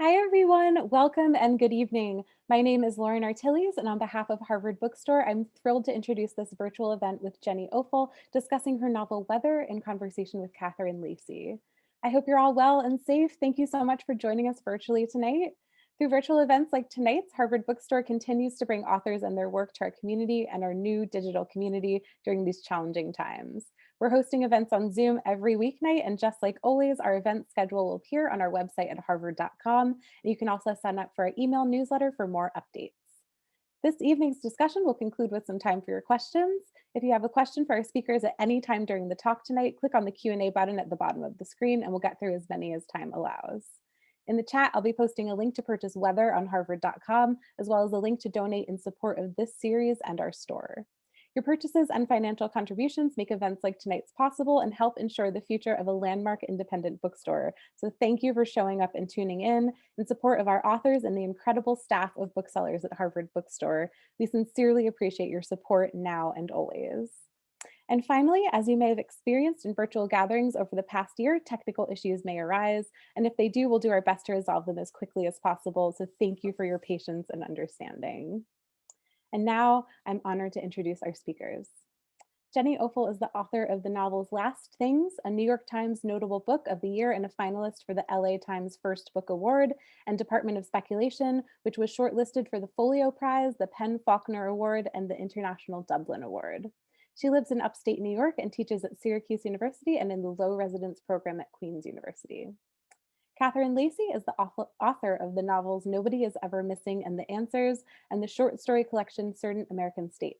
Hi, everyone. Welcome and good evening. My name is Lauren Artilles, and on behalf of Harvard Bookstore, I'm thrilled to introduce this virtual event with Jenny Offill discussing her novel Weather in conversation with Catherine Lacey. I hope you're all well and safe. Thank you so much for joining us virtually tonight. Through virtual events like tonight's, Harvard Bookstore continues to bring authors and their work to our community and our new digital community during these challenging times. We're hosting events on Zoom every weeknight, and just like always, our event schedule will appear on our website at harvard.com. And you can also sign up for our email newsletter for more updates. This evening's discussion will conclude with some time for your questions. If you have a question for our speakers at any time during the talk tonight, click on the Q&A button at the bottom of the screen and we'll get through as many as time allows. In the chat, I'll be posting a link to purchase Weather on harvard.com, as well as a link to donate in support of this series and our store. Your purchases and financial contributions make events like tonight's possible and help ensure the future of a landmark independent bookstore. So thank you for showing up and tuning in support of our authors and the incredible staff of booksellers at Harvard Bookstore. We sincerely appreciate your support now and always. And finally, as you may have experienced in virtual gatherings over the past year, technical issues may arise. And if they do, we'll do our best to resolve them as quickly as possible. So thank you for your patience and understanding. And now I'm honored to introduce our speakers. Jenny Offill is the author of the novels Last Things, a New York Times Notable Book of the Year and a finalist for the LA Times First Book Award, and Department of Speculation, which was shortlisted for the Folio Prize, the Penn Faulkner Award, and the International Dublin Award. She lives in upstate New York and teaches at Syracuse University and in the Low Residence Program at Queen's University. Catherine Lacey is the author of the novels Nobody is Ever Missing and the Answers and the short story collection Certain American States.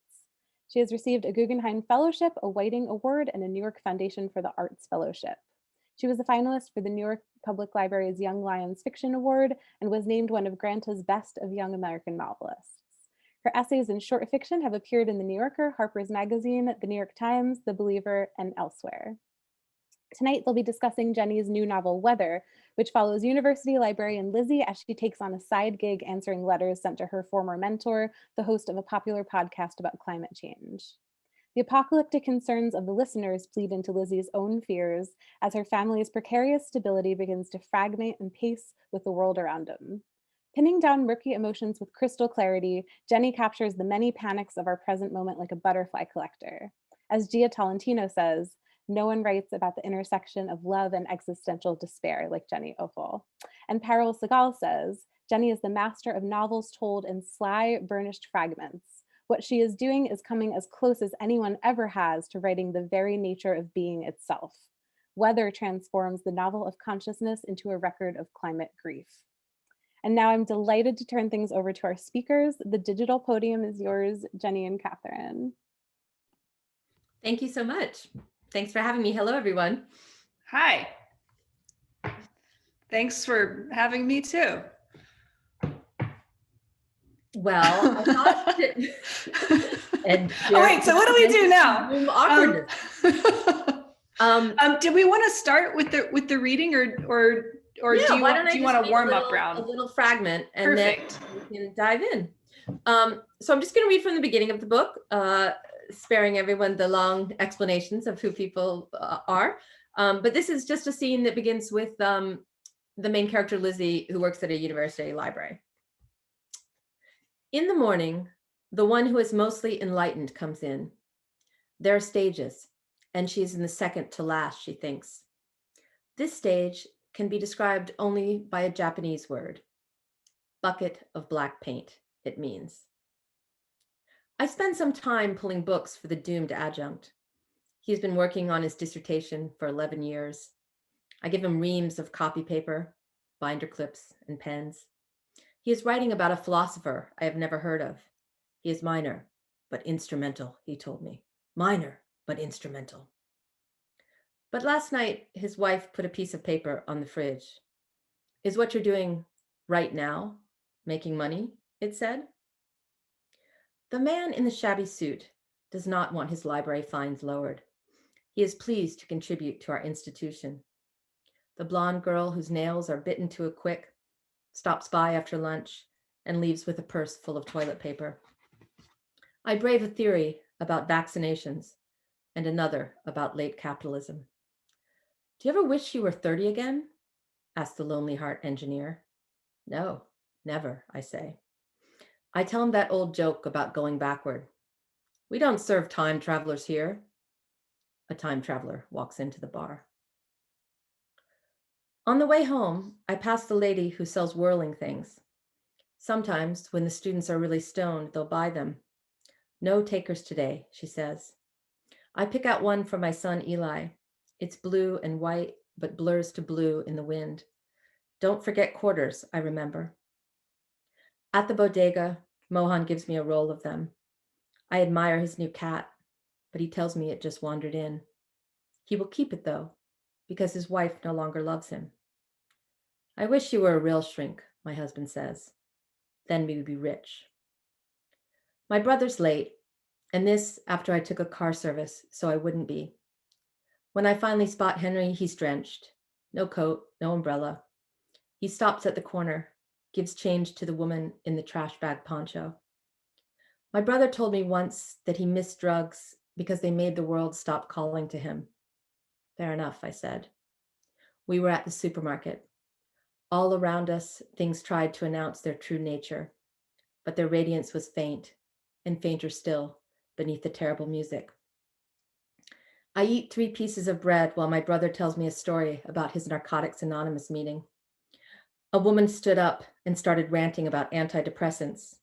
She has received a Guggenheim Fellowship, a Whiting Award, and a New York Foundation for the Arts Fellowship. She was a finalist for the New York Public Library's Young Lions Fiction Award and was named one of Granta's Best of Young American Novelists. Her essays in short fiction have appeared in The New Yorker, Harper's Magazine, The New York Times, The Believer, and elsewhere. Tonight, they'll be discussing Jenny's new novel, Weather, which follows university librarian Lizzie as she takes on a side gig answering letters sent to her former mentor, the host of a popular podcast about climate change. The apocalyptic concerns of the listeners bleed into Lizzie's own fears as her family's precarious stability begins to fragment and pace with the world around them. Pinning down murky emotions with crystal clarity, Jenny captures the many panics of our present moment like a butterfly collector. As Gia Tolentino says, no one writes about the intersection of love and existential despair like Jenny Offill. And Parul Segal says, Jenny is the master of novels told in sly, burnished fragments. What she is doing is coming as close as anyone ever has to writing the very nature of being itself. Weather transforms the novel of consciousness into a record of climate grief. And now I'm delighted to turn things over to our speakers. The digital podium is yours, Jenny and Catherine. Thank you so much. Thanks for having me. Hello, everyone. Hi. Thanks for having me too. Well, I thought that, and oh wait, so what do we do now? Did we want to start with the reading, or yeah, do you want a warm up round? A little fragment, and Perfect. Then we can dive in. So I'm just going to read from the beginning of the book, sparing everyone the long explanations of who people are. But this is just a scene that begins with the main character, Lizzie, who works at a university library. In the morning, the one who is mostly enlightened comes in. There are stages, and she's in the second to last, she thinks. This stage can be described only by a Japanese word. Bucket of black paint, it means. I spend some time pulling books for the doomed adjunct. He's been working on his dissertation for 11 years. I give him reams of copy paper, binder clips, and pens. He is writing about a philosopher I have never heard of. He is minor, but instrumental, he told me. Minor, but instrumental. But last night, his wife put a piece of paper on the fridge. Is what you're doing right now making money? It said. The man in the shabby suit does not want his library fines lowered. He is pleased to contribute to our institution. The blonde girl whose nails are bitten to a quick stops by after lunch and leaves with a purse full of toilet paper. I brave a theory about vaccinations and another about late capitalism. Do you ever wish you were 30 again? Asked the Lonely Heart engineer. No, never, I say. I tell him that old joke about going backward. We don't serve time travelers here. A time traveler walks into the bar. On the way home, I pass the lady who sells whirling things. Sometimes, when the students are really stoned, they'll buy them. No takers today, she says. I pick out one for my son Eli. It's blue and white, but blurs to blue in the wind. Don't forget quarters, I remember. At the bodega, Mohan gives me a roll of them. I admire his new cat, but he tells me it just wandered in. He will keep it, though, because his wife no longer loves him. I wish you were a real shrink, my husband says. Then we'd be rich. My brother's late, and this after I took a car service, so I wouldn't be. When I finally spot Henry, he's drenched. No coat, no umbrella. He stops at the corner, gives change to the woman in the trash bag poncho. My brother told me once that he missed drugs because they made the world stop calling to him. Fair enough, I said. We were at the supermarket. All around us, things tried to announce their true nature, but their radiance was faint, and fainter still, beneath the terrible music. I eat 3 pieces of bread while my brother tells me a story about his Narcotics Anonymous meeting. A woman stood up and started ranting about antidepressants.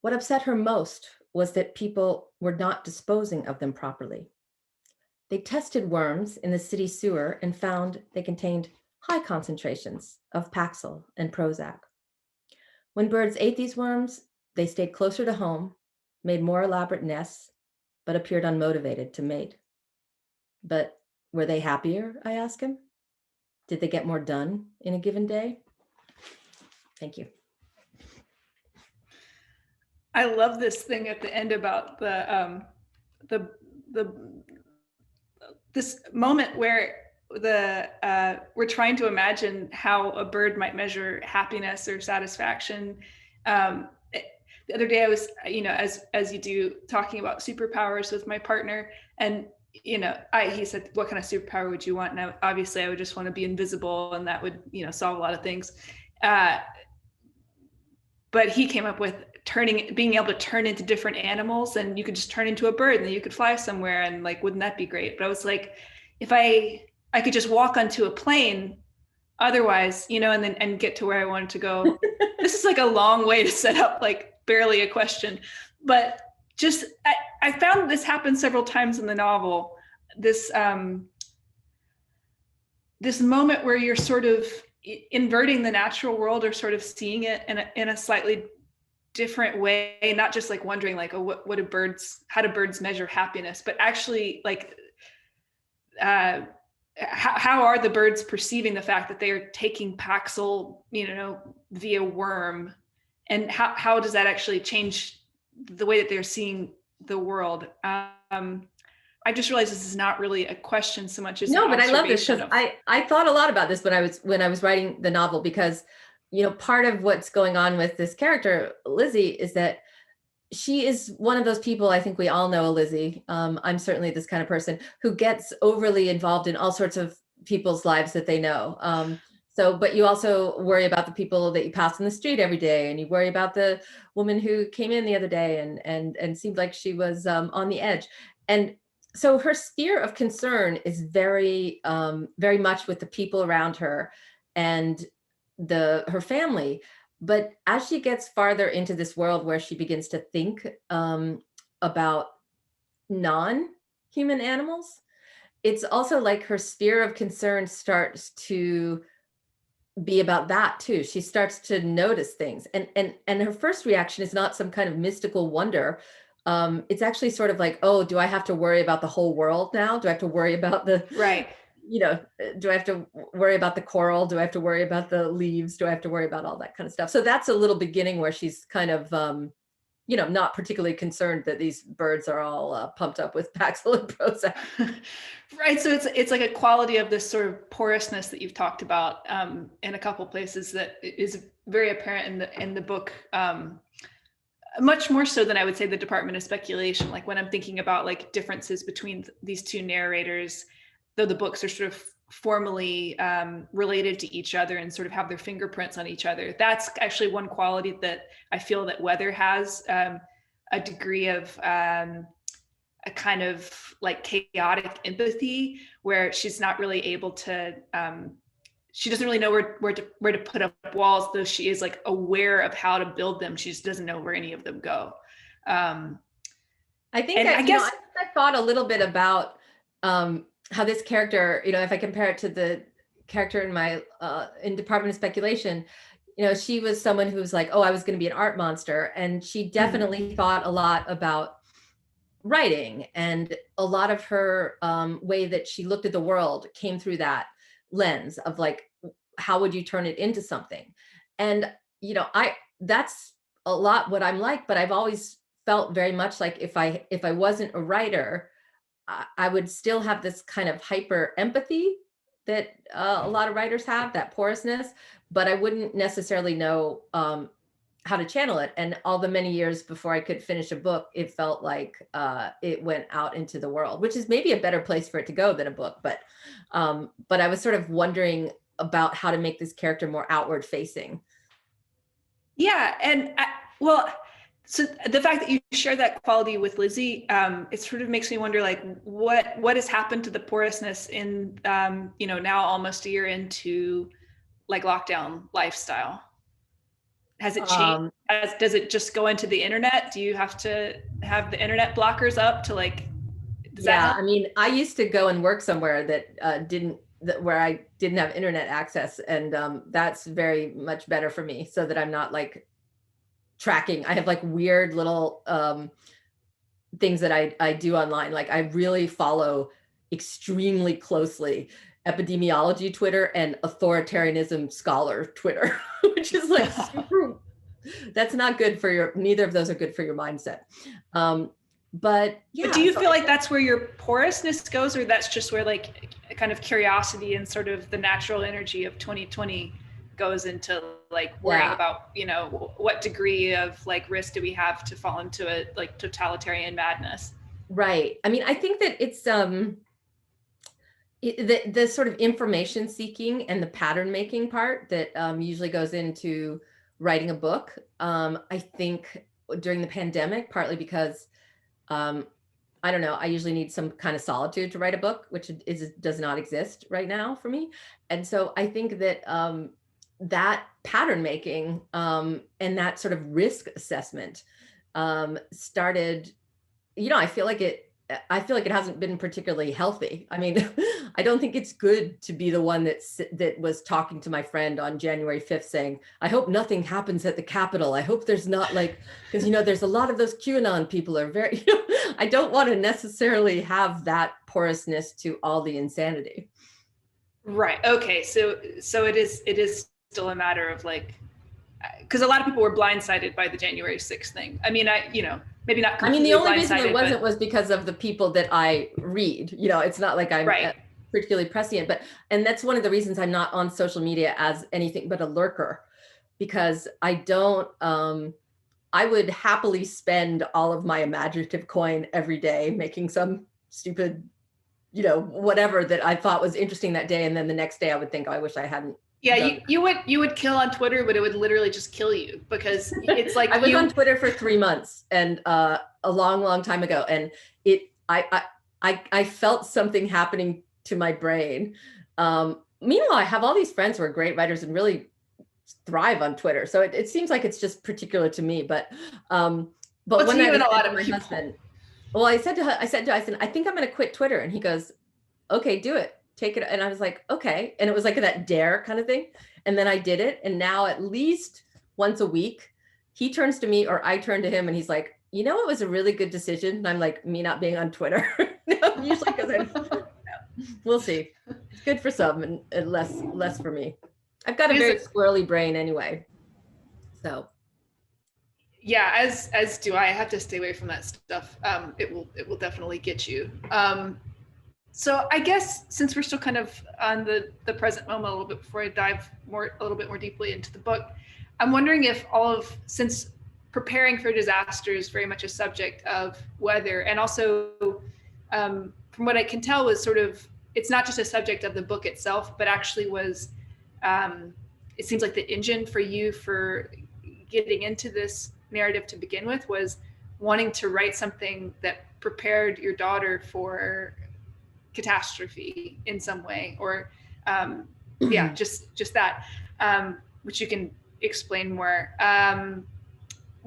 What upset her most was that people were not disposing of them properly. They tested worms in the city sewer and found they contained high concentrations of Paxil and Prozac. When birds ate these worms, they stayed closer to home, made more elaborate nests, but appeared unmotivated to mate. But were they happier, I ask him? Did they get more done in a given day? Thank you. I love this thing at the end about the this moment where we're trying to imagine how a bird might measure happiness or satisfaction. The other day I was, as you do, talking about superpowers with my partner, and he said, what kind of superpower would you want? And obviously I would just want to be invisible, and that would, solve a lot of things. But he came up with being able to turn into different animals, and you could just turn into a bird and then you could fly somewhere, and like, wouldn't that be great? But I was like, if I could just walk onto a plane otherwise, and get to where I wanted to go. This is like a long way to set up like barely a question, but just, I found this happen several times in the novel. This moment where you're sort of inverting the natural world, or sort of seeing it in a slightly different way, not just like wondering like, oh, how do birds measure happiness, but actually like, how are the birds perceiving the fact that they are taking Paxil, via worm, and how does that actually change the way that they're seeing the world? I just realized this is not really a question so much as no, but I love this because I thought a lot about this when I was writing the novel, because part of what's going on with this character Lizzie is that she is one of those people. I think we all know a Lizzie. I'm certainly this kind of person who gets overly involved in all sorts of people's lives that they know. But you also worry about the people that you pass in the street every day, and you worry about the woman who came in the other day and seemed like she was on the edge. And so her sphere of concern is very, very much with the people around her and her family. But as she gets farther into this world where she begins to think about non-human animals, it's also like her sphere of concern starts to be about that too. She starts to notice things, and her first reaction is not some kind of mystical wonder. It's actually sort of like, oh, do I have to worry about the whole world now? Do I have to worry about right? Do I have to worry about the coral? Do I have to worry about the leaves? Do I have to worry about all that kind of stuff? So that's a little beginning where she's kind of, not particularly concerned that these birds are all pumped up with Paxil and Prozac. Right. So it's like a quality of this sort of porousness that you've talked about in a couple places that is very apparent in the book. Much more so than I would say the Department of Speculation. Like when I'm thinking about like differences between these two narrators, though the books are sort of formally related to each other and sort of have their fingerprints on each other. That's actually one quality that I feel that Weather has, a degree of a kind of like chaotic empathy, where she's not really able to, she doesn't really know where to put up walls, though she is like aware of how to build them. She just doesn't know where any of them go. I think I thought a little bit about how this character, if I compare it to the character in my in Department of Speculation, she was someone who was like, oh, I was going to be an art monster. And she definitely thought a lot about writing, and a lot of her way that she looked at the world came through that lens of like, how would you turn it into something? And, that's a lot what I'm like, but I've always felt very much like if I wasn't a writer, I would still have this kind of hyper empathy that a lot of writers have, that porousness, but I wouldn't necessarily know how to channel it. And all the many years before I could finish a book, it felt like it went out into the world, which is maybe a better place for it to go than a book. But I was sort of wondering about how to make this character more outward facing. Yeah. And so the fact that you share that quality with Lizzie, it sort of makes me wonder, like, what has happened to the porousness in, now almost a year into like lockdown lifestyle? Has it changed? Does it just go into the internet? Do you have to have the internet blockers up to like? Yeah, I mean, I used to go and work somewhere that where I didn't have internet access, and that's very much better for me, so that I'm not like tracking. I have like weird little things that I do online. Like I really follow extremely closely epidemiology Twitter and authoritarianism scholar Twitter, which is like super, that's not good for neither of those are good for your mindset. But yeah. But do you feel like that's where your porousness goes, or that's just where like a kind of curiosity and sort of the natural energy of 2020 goes into like worrying about, what degree of like risk do we have to fall into a like totalitarian madness? Right. I mean, I think that it's the sort of information seeking and the pattern making part that usually goes into writing a book. I think during the pandemic, partly because I don't know, I usually need some kind of solitude to write a book, which does not exist right now for me. And so I think that that pattern making and that sort of risk assessment started, I feel like it hasn't been particularly healthy. I mean, I don't think it's good to be the one that was talking to my friend on January 5th saying, I hope nothing happens at the Capitol. I hope there's not like, because, there's a lot of those QAnon people are very, I don't want to necessarily have that porousness to all the insanity. Right. Okay. So it is still a matter of like, because a lot of people were blindsided by the January 6th thing. I mean, maybe not completely. I mean, the only reason it wasn't was because of the people that I read. It's not like I'm particularly prescient, and that's one of the reasons I'm not on social media as anything but a lurker, because I don't, I would happily spend all of my imaginative coin every day making some stupid, whatever that I thought was interesting that day. And then the next day I would think, oh, I wish I hadn't. Yeah, you would kill on Twitter, but it would literally just kill you, because it's like I was on Twitter for 3 months, and a long time ago, and I felt something happening to my brain. Meanwhile, I have all these friends who are great writers and really thrive on Twitter, so it seems like it's just particular to me. But one night I said to my husband, well, I said, I think I'm going to quit Twitter, and he goes, okay, do it. Take it. And I was like, okay. And it was like that dare kind of thing. And then I did it. And now at least once a week, he turns to me or I turn to him and he's like, it was a really good decision. And I'm like, me not being on Twitter. Usually because we'll see. It's good for some and less for me. I've got a very squirrely brain anyway. So. Yeah, as do I. I have to stay away from that stuff. It will definitely get you. So I guess since we're still kind of on the present moment a little bit before I dive a little bit more deeply into the book, I'm wondering if since preparing for disaster is very much a subject of Weather, and also from what I can tell was sort of it's not just a subject of the book itself, but actually was, it seems like the engine for you for getting into this narrative to begin with was wanting to write something that prepared your daughter for catastrophe in some way, or just that, which you can explain more.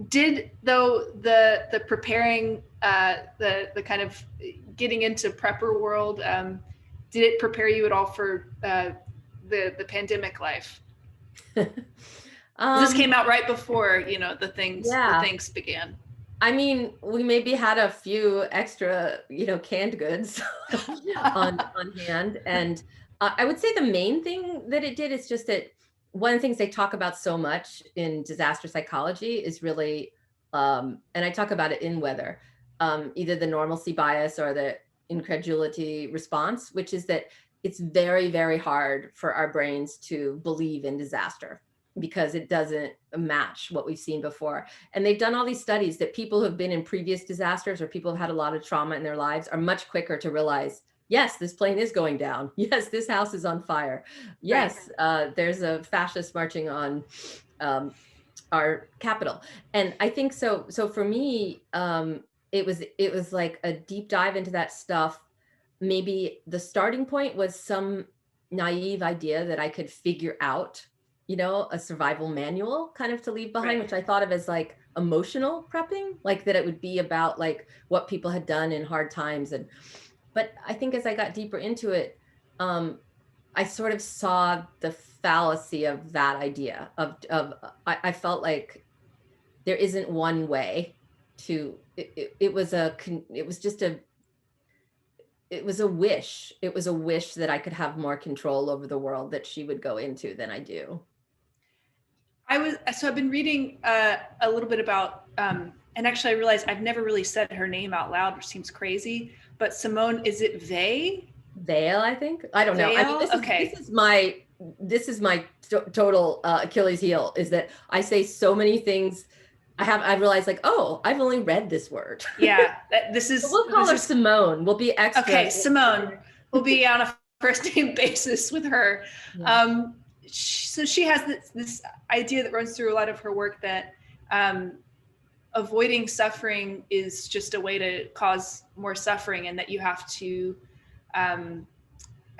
Did though the preparing, the kind of getting into prepper world, did it prepare you at all for the pandemic life? This came out right before, the things began. I mean, we maybe had a few extra, canned goods on hand. And I would say the main thing that it did is just that one of the things they talk about so much in disaster psychology is really, and I talk about it in Weather, either the normalcy bias or the incredulity response, which is that it's very, very hard for our brains to believe in disaster because it doesn't match what we've seen before. And they've done all these studies that people who have been in previous disasters or people who've had a lot of trauma in their lives are much quicker to realize, yes, this plane is going down. Yes, this house is on fire. Yes, there's a fascist marching on our capital. And I think so for me, it was like a deep dive into that stuff. Maybe the starting point was some naive idea that I could figure out, a survival manual kind of to leave behind, which I thought of as like emotional prepping, like that it would be about like what people had done in hard times. But I think as I got deeper into it, I sort of saw the fallacy of that idea I felt like there isn't one way to, it was a wish. It was a wish that I could have more control over the world that she would go into than I do. So I've been reading a little bit about, and actually I realized I've never really said her name out loud, which seems crazy, but Simone, is it Veil, I think. I don't know. I mean, this is my total Achilles heel, is that I say so many things. I've realized like, oh, I've only read this word. Yeah, So we'll call her Simone. We'll be extra. Okay, Simone. We'll be on a first name basis with her. Yeah. So she has this idea that runs through a lot of her work that avoiding suffering is just a way to cause more suffering, and that you have to, I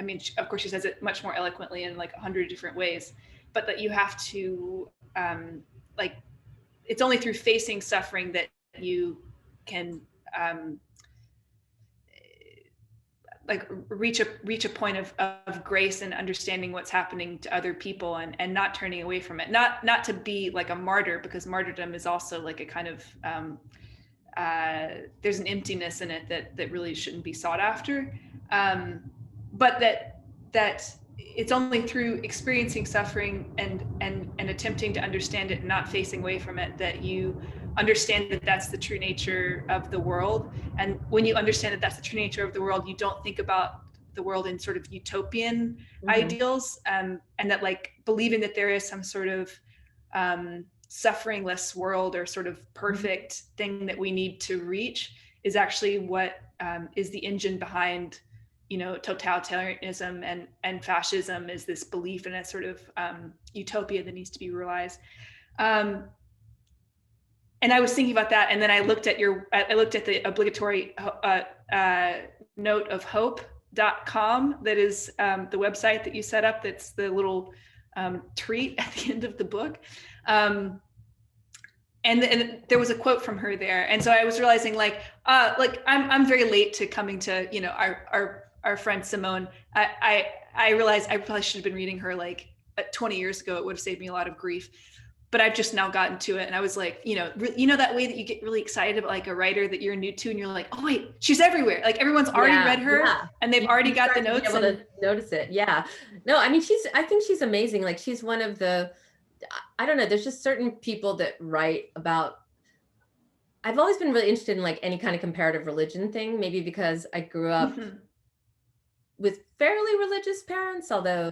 mean, of course she says it much more eloquently in like 100 different ways, but that you have to, like, it's only through facing suffering that you can like reach a point of grace and understanding what's happening to other people, and not turning away from it. Not to be like a martyr, because martyrdom is also like a kind of there's an emptiness in it that really shouldn't be sought after. But that it's only through experiencing suffering and attempting to understand it and not facing away from it that you understand that that's the true nature of the world. And when you understand that that's the true nature of the world, you don't think about the world in sort of utopian ideals, and that like believing that there is some sort of sufferingless world or sort of perfect thing that we need to reach is actually what is the engine behind, totalitarianism and fascism, is this belief in a sort of utopia that needs to be realized. And I was thinking about that, and then I looked at the obligatory note of hope.com. That is the website that you set up. That's the little treat at the end of the book. And there was a quote from her there. And so I was realizing like I'm very late to coming to, our friend Simone. I realized I probably should have been reading her like 20 years ago. It would have saved me a lot of grief. But I've just now gotten to it, and I was like, that way that you get really excited about like a writer that you're new to, and you're like, oh wait, she's everywhere. Like everyone's already read her, and they've already got the notes. To be able to notice it, yeah. No, I mean, I think she's amazing. Like she's one of the, I don't know. There's just certain people that write about. I've always been really interested in like any kind of comparative religion thing. Maybe because I grew up with fairly religious parents, although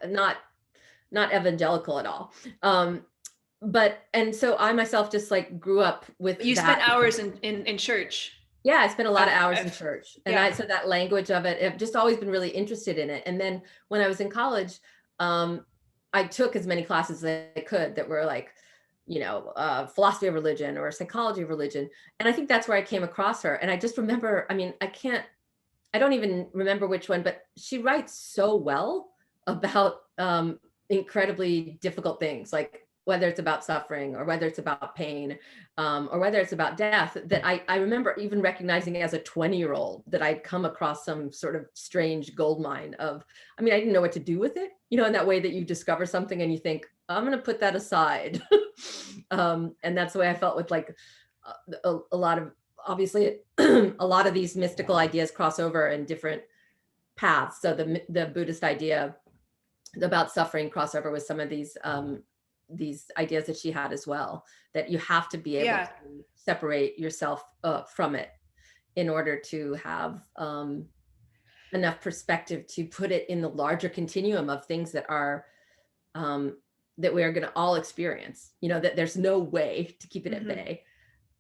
not evangelical at all. And so I myself just like grew up with. You spent hours in church. Yeah, I spent a lot of hours in church, and yeah. so that language of it, I've just always been really interested in it. And then when I was in college, I took as many classes as I could that were like, philosophy of religion or psychology of religion. And I think that's where I came across her. And I just remember, I mean, I don't even remember which one, but she writes so well about incredibly difficult things, like whether it's about suffering or whether it's about pain, or whether it's about death, that I remember even recognizing as a 20-year-old that I'd come across some sort of strange gold mine of, I mean, I didn't know what to do with it, in that way that you discover something and you think, I'm going to put that aside. And that's the way I felt with like a lot of, obviously, a lot of these mystical ideas cross over in different paths. So the Buddhist idea about suffering cross over with some of these ideas that she had as well, that you have to be able to separate yourself from it in order to have enough perspective to put it in the larger continuum of things that are that we are going to all experience, that there's no way to keep it at bay.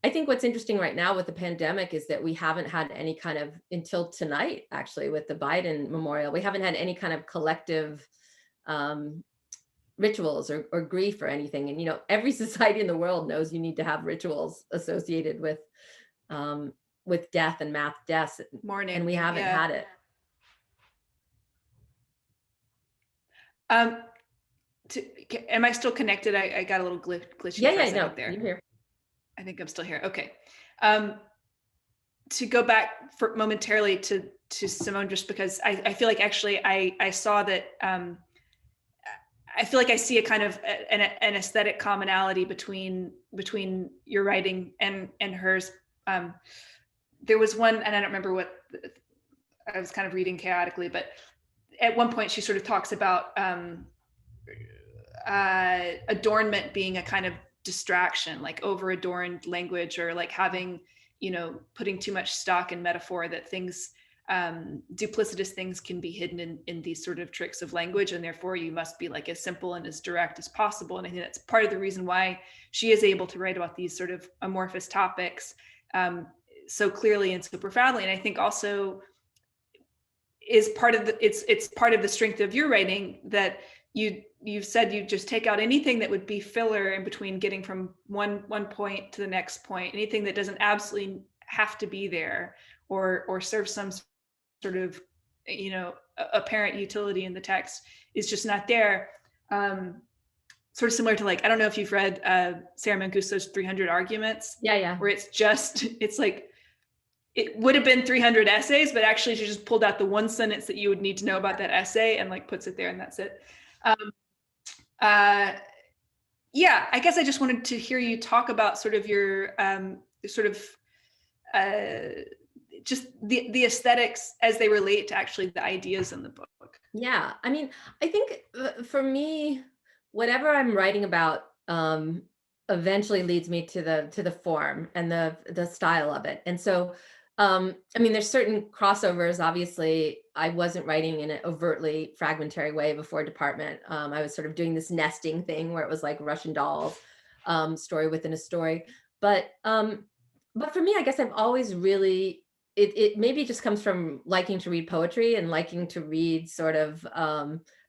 I think what's interesting right now with the pandemic is that we haven't had any kind of, until tonight, actually, with the Biden memorial, we haven't had any kind of collective rituals or grief or anything. And, every society in the world knows you need to have rituals associated with death and mass deaths. Mourning. And we haven't had it. Am I still connected? I got a little glitchy. Yeah, no, there. You're here. I think I'm still here. Okay. To go back for momentarily to Simone, just because I feel like actually I saw that, I feel like I see a kind of an aesthetic commonality between your writing and hers. There was one, and I don't remember what, I was kind of reading chaotically, but at one point she sort of talks about adornment being a kind of distraction, like over adorned language, or like having, putting too much stock in metaphor, that things, duplicitous things can be hidden in these sort of tricks of language, and therefore you must be like as simple and as direct as possible. And I think that's part of the reason why she is able to write about these sort of amorphous topics so clearly and so profoundly. And I think also is part of it's part of the strength of your writing that you've said you just take out anything that would be filler in between getting from one point to the next point, anything that doesn't absolutely have to be there or serve some sort of, apparent utility in the text, is just not there. Sort of similar to, like, I don't know if you've read Sarah Mangusto's 300 Arguments. Yeah. Where it's like, it would have been 300 essays, but actually she just pulled out the one sentence that you would need to know about that essay and like puts it there, and that's it. Yeah, I guess I just wanted to hear you talk about sort of your just the aesthetics as they relate to actually the ideas in the book. Yeah, I mean, I think for me, whatever I'm writing about eventually leads me to the form and the style of it. And so I mean, there's certain crossovers. Obviously, I wasn't writing in an overtly fragmentary way before Department. I was sort of doing this nesting thing where it was like Russian dolls, story within a story. But for me, I guess I've always really, it maybe just comes from liking to read poetry and liking to read sort of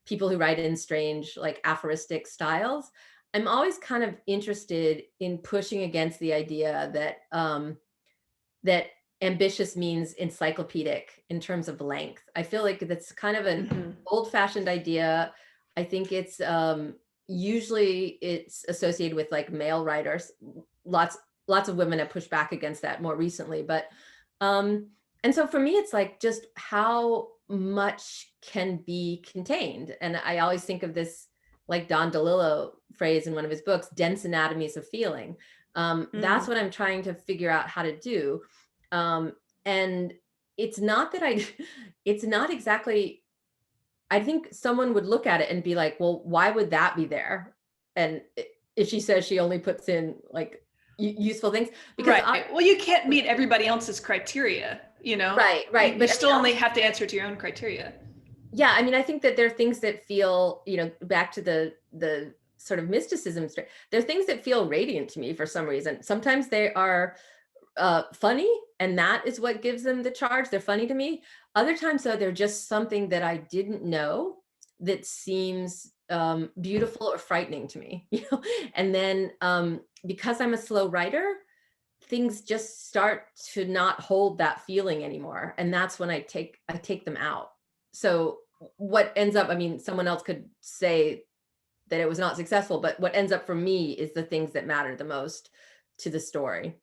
people who write in strange, like aphoristic styles. I'm always kind of interested in pushing against the idea that ambitious means encyclopedic in terms of length. I feel like that's kind of an old-fashioned idea. I think it's usually it's associated with like male writers. Lots of women have pushed back against that more recently, but and so for me, it's like just how much can be contained. And I always think of this like Don DeLillo phrase in one of his books, dense anatomies of feeling. That's what I'm trying to figure out how to do. And it's not that it's not exactly, I think someone would look at it and be like, well, why would that be there? And if she says she only puts in like useful things, because well, you can't meet everybody else's criteria, Right. But you still only have to answer to your own criteria. Yeah. I mean, I think that there are things that feel, back to the sort of mysticism, there are things that feel radiant to me for some reason. Sometimes they are funny, And that is what gives them the charge. They're funny to me. Other times though, they're just something that I didn't know that seems beautiful or frightening to me, And then because I'm a slow writer, things just start to not hold that feeling anymore. And that's when I take them out. So what ends up, I mean, someone else could say that it was not successful, but what ends up for me is the things that matter the most to the story.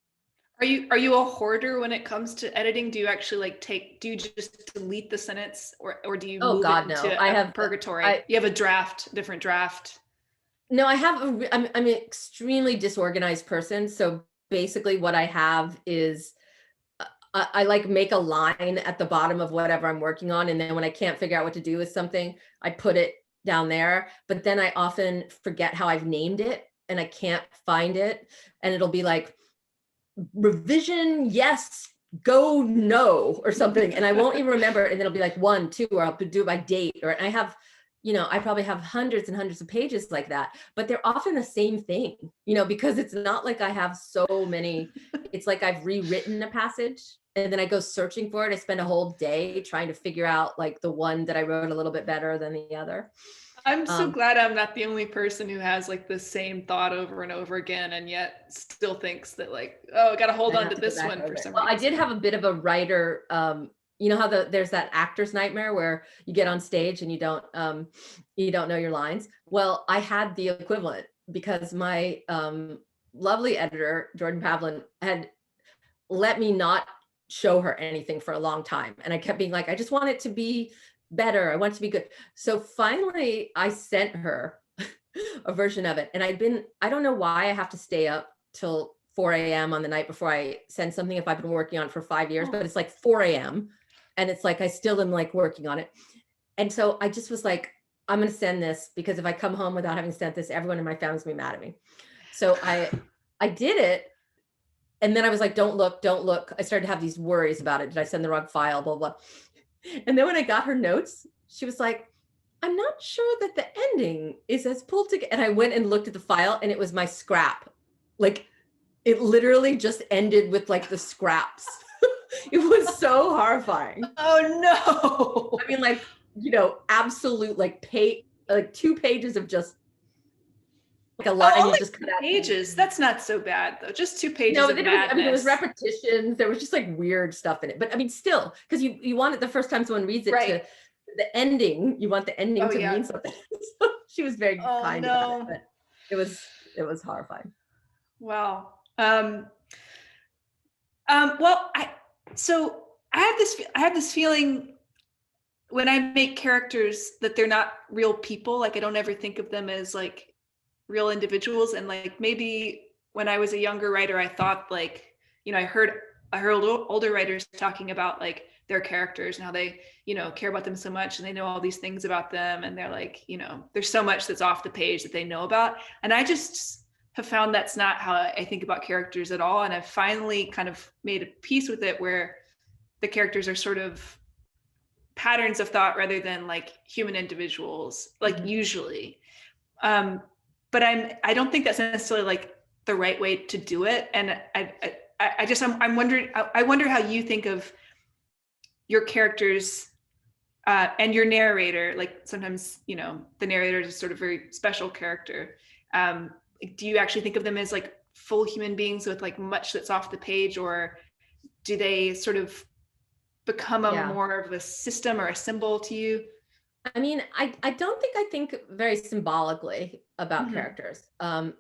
Are you a hoarder when it comes to editing? Do you actually do you just delete the sentence, or do you Oh move God, it no. into I a have purgatory? You have a different draft. No, I'm an extremely disorganized person. So basically what I have is I like make a line at the bottom of whatever I'm working on. And then when I can't figure out what to do with something, I put it down there. But then I often forget how I've named it and I can't find it. And it'll be like revision, yes, go, no, or something. And I won't even remember. And it'll be like 1, 2, or I'll do it by date. Or I have, I probably have hundreds and hundreds of pages like that, but they're often the same thing, because it's not like I have so many. It's like I've rewritten a passage and then I go searching for it. I spend a whole day trying to figure out like the one that I wrote a little bit better than the other. I'm so glad I'm not the only person who has like the same thought over and over again, and yet still thinks that oh, I got to hold on to this one for some reason. I did have a bit of a writer, you know how there's that actor's nightmare where you get on stage and you don't know your lines. Well, I had the equivalent because my lovely editor, Jordan Pavlin, had let me not show her anything for a long time. And I kept being like, I just want it to be better. I want it to be good. So finally I sent her a version of it. And I don't know why I have to stay up till 4 a.m. on the night before I send something if I've been working on it for 5 years, but it's like 4 a.m. and it's like I still am like working on it. And so I just was like, I'm going to send this because if I come home without having sent this, everyone in my family's going to be mad at me. So I did it. And then I was like, don't look. I started to have these worries about it. Did I send the wrong file? Blah, blah. And then when I got her notes, she was like, I'm not sure that the ending is as pulled together. And I went and looked at the file and it was my scrap. Like it literally just ended with like the scraps. It was so horrifying. Oh no. I mean, like, absolute like 2 pages of just like a line you just cut out. Pages. That's not so bad though. Just 2 pages No, of madness. there was repetitions. There was just like weird stuff in it. But I mean, still, because you want it the first time someone reads it to the ending. You want the ending to mean something. So she was very kind about it, but it was horrifying. Wow. Well, I have this feeling when I make characters that they're not real people. Like I don't ever think of them as like real individuals. And like maybe when I was a younger writer, I thought like, I heard older writers talking about like their characters and how they, care about them so much and they know all these things about them. And they're like, there's so much that's off the page that they know about. And I just have found that's not how I think about characters at all. And I've finally kind of made a peace with it where the characters are sort of patterns of thought rather than like human individuals, like usually. But I don't think that's necessarily like the right way to do it. And I'm wondering, I wonder how you think of your characters and your narrator. Like sometimes, the narrator is a sort of very special character. Do you actually think of them as like full human beings with like much that's off the page, or do they sort of become more of a system or a symbol to you? I mean, I don't think I think very symbolically about characters.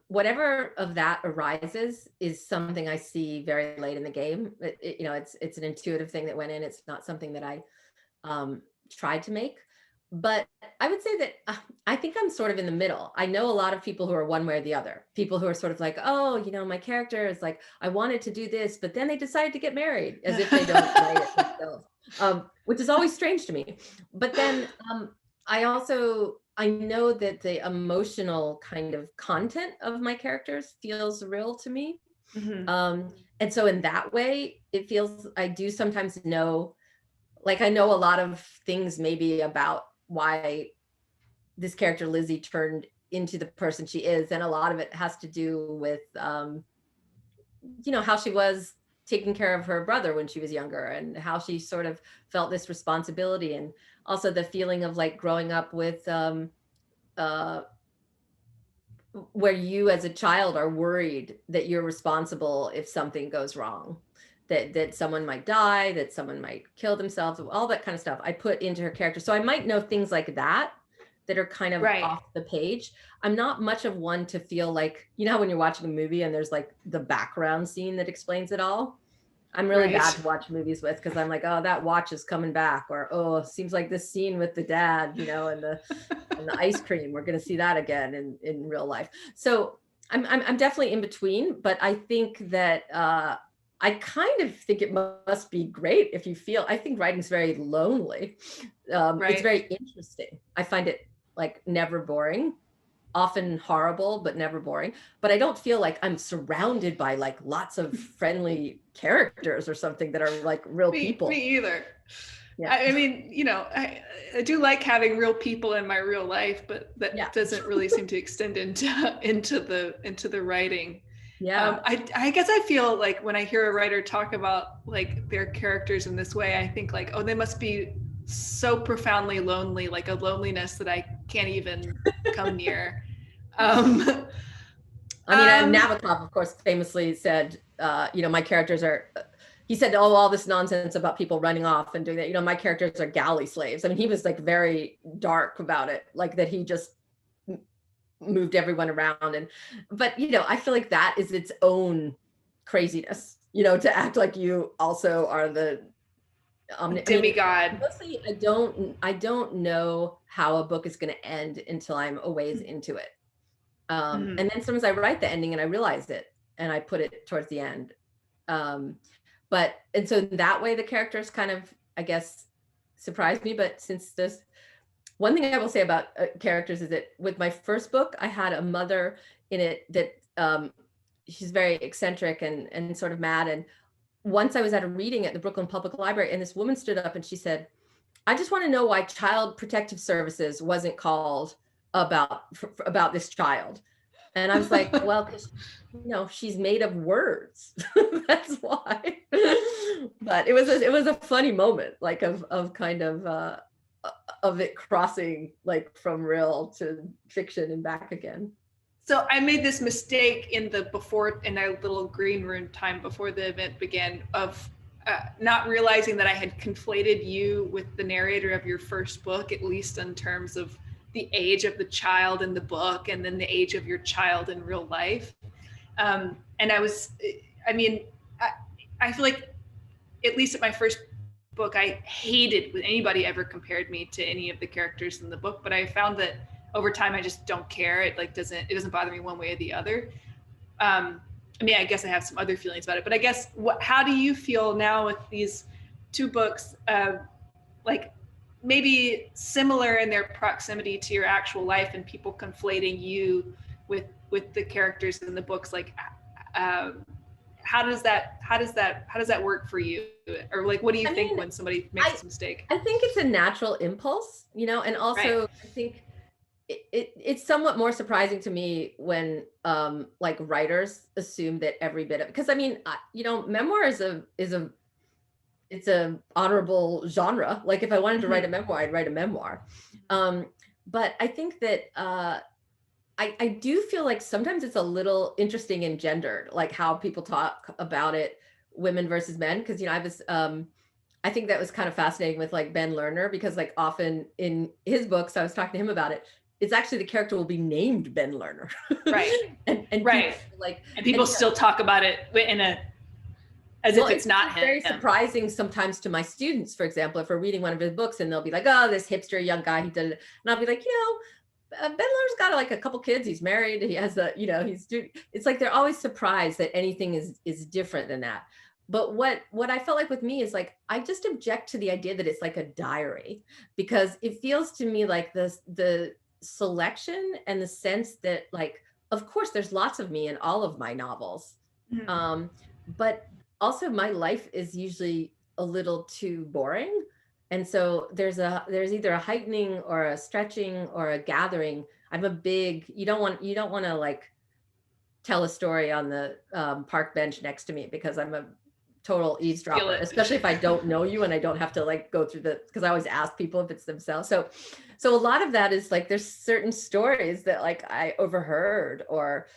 Whatever of that arises is something I see very late in the game. It's an intuitive thing that went in. It's not something that I tried to make. But I would say that I think I'm sort of in the middle. I know a lot of people who are one way or the other. People who are sort of like, oh, my character is like, I wanted to do this, but then they decided to get married, as if they don't write it themselves, which is always strange to me. But then I know that the emotional kind of content of my characters feels real to me. And so in that way, it feels, I do sometimes know, like I know a lot of things maybe about why this character Lizzie turned into the person she is, and a lot of it has to do with how she was taking care of her brother when she was younger, and how she sort of felt this responsibility, and also the feeling of like growing up with uh, where you as a child are worried that you're responsible if something goes wrong, that someone might die, that someone might kill themselves, all that kind of stuff I put into her character. So I might know things like that that are kind of Right. off the page. I'm not much of one to feel like, you know how when you're watching a movie and there's like the background scene that explains it all? I'm really Right. bad to watch movies with, because I'm like, oh, that watch is coming back, or oh, seems like this scene with the dad, you know, and the ice cream, we're going to see that again in real life. So I'm definitely in between, but I think that I kind of think it must be great if you feel. I think writing is very lonely. It's Right. very interesting. I find it like never boring, often horrible, but never boring. But I don't feel like I'm surrounded by like lots of friendly characters or something that are like real people. Me either. Yeah. I mean, you know, I do like having real people in my real life, but that Yeah. doesn't really seem to extend into the writing. Yeah. I guess I feel like when I hear a writer talk about like their characters in this way, I think like, oh, they must be so profoundly lonely, like a loneliness that I can't even come near. Nabokov, of course, famously said, my characters are, he said, oh, all this nonsense about people running off and doing that, my characters are galley slaves. I mean, he was like very dark about it, like that he just moved everyone around. But I feel like that is its own craziness, to act like you also are the demigod. Mostly, I don't know how a book is going to end until I'm a ways into it. And then sometimes I write the ending and I realize it and I put it towards the end. And so that way the characters kind of, I guess, surprised me. But since this, one thing I will say about characters is that with my first book, I had a mother in it that she's very eccentric and sort of mad. And once I was at a reading at the Brooklyn Public Library, and this woman stood up and she said, I just want to know why Child Protective Services wasn't called about this child. And I was like, well, because she's made of words. That's why. But it was a funny moment, like of kind of it crossing like from real to fiction and back again. So I made this mistake in our little green room time before the event began of not realizing that I had conflated you with the narrator of your first book, at least in terms of the age of the child in the book and then the age of your child in real life. And I feel like, at least at my first book, I hated when anybody ever compared me to any of the characters in the book, but I found that over time I just don't care. It doesn't bother me one way or the other. I guess I have some other feelings about it, but I guess how do you feel now with these two books, like maybe similar in their proximity to your actual life and people conflating you with the characters in the books? Like, how does that work for you? Or like, what do you think when somebody makes this mistake? I think it's a natural impulse, and also right. I think it's somewhat more surprising to me when like writers assume that every bit of, because memoir is it's a honorable genre. Like if I wanted to write a memoir, I'd write a memoir. But I think that I do feel like sometimes it's a little interesting and gendered, like how people talk about it, women versus men. Because I think that was kind of fascinating with like Ben Lerner, because like often in his books, I was talking to him about it, it's actually the character will be named Ben Lerner. Right. and right. People still talk about it as if it's not him. Very surprising sometimes to my students, for example, if we're reading one of his books and they'll be like, oh, this hipster young guy, he did it. And I'll be like, Ben Lerner's got like a couple kids, he's married, he has it's like they're always surprised that anything is different than that. But what I felt like with me is like, I just object to the idea that it's like a diary, because it feels to me like the selection and the sense that like, of course, there's lots of me in all of my novels. But also my life is usually a little too boring. And so there's either a heightening or a stretching or a gathering. I'm a big, you don't want to like tell a story on the park bench next to me, because I'm a total eavesdropper, especially if I don't know you and I don't have to like go through because I always ask people if it's themselves. So a lot of that is like, there's certain stories that like I overheard, or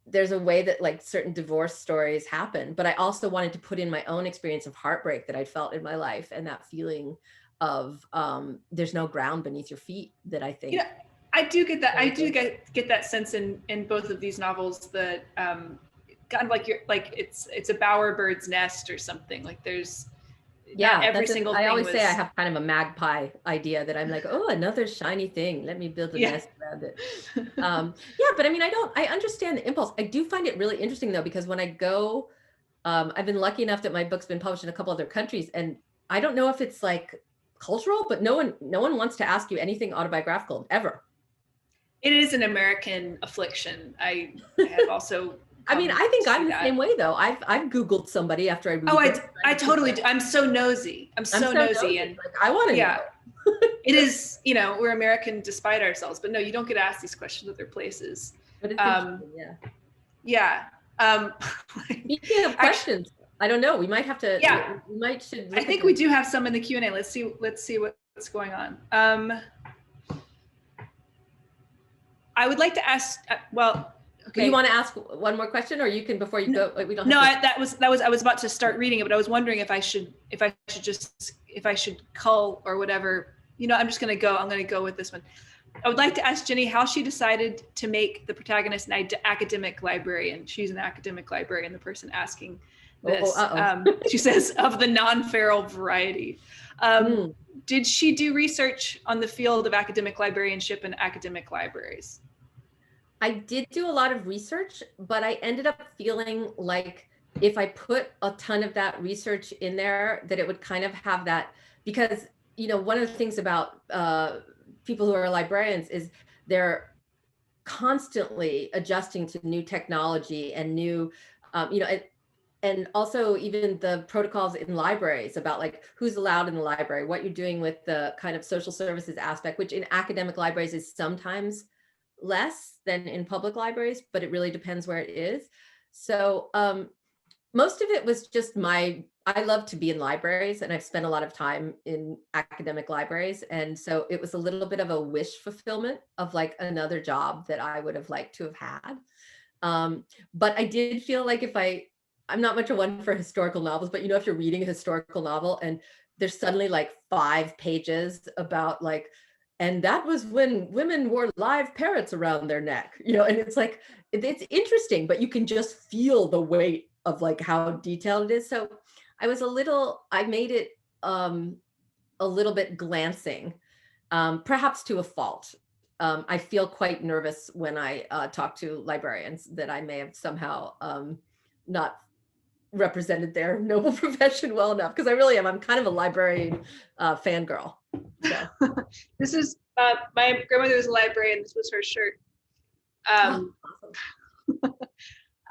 there's a way that like certain divorce stories happen, but I also wanted to put in my own experience of heartbreak that I felt in my life, and that feeling of there's no ground beneath your feet, that I think. You know, I do get that. I do get that sense in both of these novels, that kind of like it's a bowerbird's nest or something. Like there's not every single thing. I always say I have kind of a magpie idea, that I'm like, oh, another shiny thing, let me build a nest around it. Yeah, but I mean, I understand the impulse. I do find it really interesting though, because when I go, I've been lucky enough that my book's been published in a couple other countries, and I don't know if it's like cultural, but no one wants to ask you anything autobiographical ever. It is an American affliction. I have also I mean, I think I'm the same way though. I've Googled somebody after I read. I totally do. I'm so nosy. I'm so nosy, and like, I want to know. It is, we're American despite ourselves, but no, you don't get asked these questions other places. But it's interesting, yeah. Speaking of questions, I don't know. We might have to. Yeah. We might should. I think we do have some in the Q&A. Let's see what's going on. I would like to ask. Okay. You want to ask one more question, or you can before you go? We don't. No, that was. I was about to start reading it, but I was wondering if I should cull or whatever. I'm just going to go. I'm going to go with this one. I would like to ask Jenny how she decided to make the protagonist an academic librarian. She's an academic librarian, the person asking this. She says, of the non-feral variety. Did she do research on the field of academic librarianship and academic libraries? I did do a lot of research, but I ended up feeling like if I put a ton of that research in there, that it would kind of have that, because, one of the things about people who are librarians is they're constantly adjusting to new technology and new, and also even the protocols in libraries about like who's allowed in the library, what you're doing with the kind of social services aspect, which in academic libraries is sometimes less than in public libraries, but it really depends where it is. So most of it was just I love to be in libraries, and I've spent a lot of time in academic libraries. And so it was a little bit of a wish fulfillment of like another job that I would have liked to have had. But I did feel like I'm not much of one for historical novels, but if you're reading a historical novel and there's suddenly like 5 pages about like, and that was when women wore live parrots around their neck, and it's like, it's interesting, but you can just feel the weight of like how detailed it is. So I made it a little bit glancing, perhaps to a fault. I feel quite nervous when I talk to librarians that I may have somehow not represented their noble profession well enough, because I really am. I'm kind of a librarian fangirl. So. This is my grandmother was a librarian. This was her shirt. Awesome.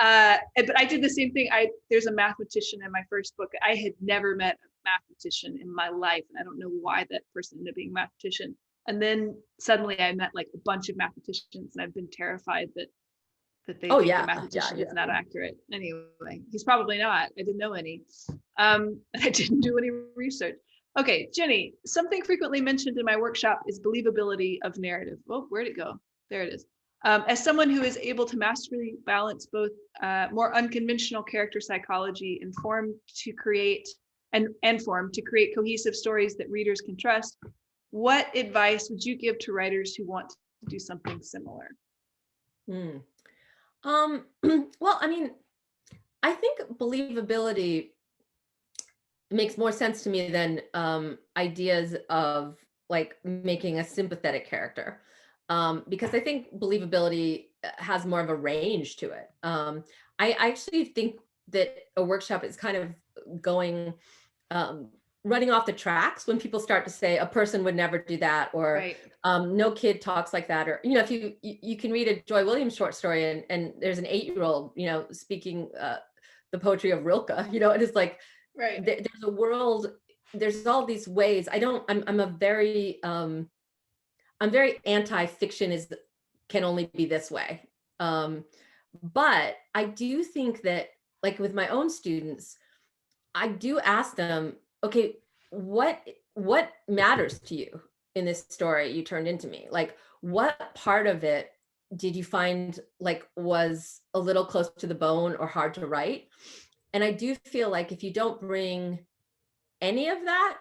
But I did the same thing. There's a mathematician in my first book. I had never met a mathematician in my life, and I don't know why that person ended up being a mathematician. And then suddenly I met like a bunch of mathematicians, and I've been terrified that they think a mathematician is not accurate. Anyway, he's probably not. I didn't know any. I didn't do any research. Okay, Jenny, something frequently mentioned in my workshop is believability of narrative. Oh, where'd it go? There it is. As someone who is able to masterfully balance both more unconventional character psychology and form to create cohesive stories that readers can trust, what advice would you give to writers who want to do something similar? Well, I mean, I think believability makes more sense to me than ideas of like making a sympathetic character. Because I think believability has more of a range to it. I actually think that a workshop is kind of going, running off the tracks when people start to say a person would never do that, or right. No kid talks like that, or if you can read a Joy Williams short story and there's an 8-year-old speaking the poetry of Rilke, and it's like, right. There's a world, there's all these ways. I'm very anti-fiction can only be this way. But I do think that like with my own students, I do ask them, okay, what matters to you in this story you turned into me? Like, what part of it did you find like was a little close to the bone or hard to write? And I do feel like if you don't bring any of that,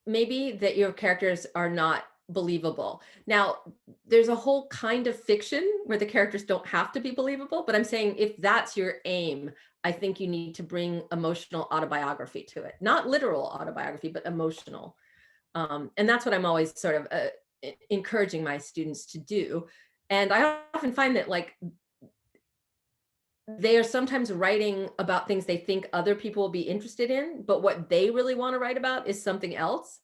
maybe that your characters are not believable. Now, there's a whole kind of fiction where the characters don't have to be believable, but I'm saying if that's your aim, I think you need to bring emotional autobiography to it. Not literal autobiography, but emotional. And that's what I'm always sort of encouraging my students to do. And I often find that like they are sometimes writing about things they think other people will be interested in, but what they really want to write about is something else.